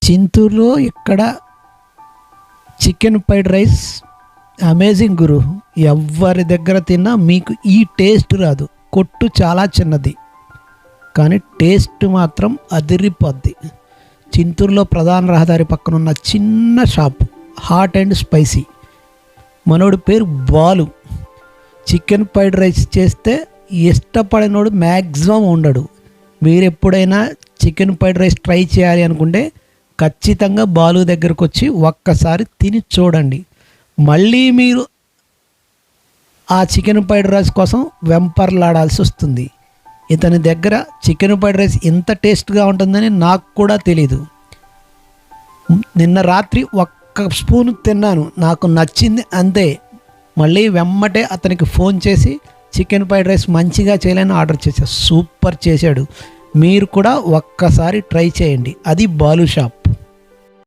చింతూరులో ఇక్కడ chicken fried rice amazing గురు. ఎవరి దగ్గర తిన్నా మీకు ఈ టేస్ట్ రాదు. కొట్టు చాలా చిన్నది కానీ టేస్ట్ మాత్రం అదిరిపోద్ది. చింతూరులో ప్రధాన రహదారి పక్కన ఉన్న చిన్న షాప్, హాట్ అండ్ స్పైసీ. మనోడి పేరు బాలు. చికెన్ ఫ్రైడ్ రైస్ చేస్తే ఇష్టపడినోడు మ్యాక్సిమం ఉండడు. మీరు ఎప్పుడైనా చికెన్ ఫ్రైడ్ రైస్ ట్రై చేయాలి అనుకుంటే ఖచ్చితంగా బాలు దగ్గరకు వచ్చి ఒక్కసారి తిని చూడండి. మళ్ళీ మీరు ఆ చికెన్ ఫ్రైడ్ రైస్ కోసం వెంపర్లాడాల్సి వస్తుంది. ఇతని దగ్గర చికెన్ ఫ్రైడ్ రైస్ ఇంత టేస్ట్గా ఉంటుందని నాకు కూడా తెలీదు. నిన్న రాత్రి ఒక్క స్పూన్ తిన్నాను, నాకు నచ్చింది అంతే. మళ్ళీ వెమ్మటే అతనికి ఫోన్ చేసి చికెన్ ఫ్రైడ్ రైస్ మంచిగా చేయాలని ఆర్డర్ చేశాను. సూపర్ చేశాడు. మీరు కూడా ఒక్కసారి ట్రై చేయండి. అది బాలు షాప్.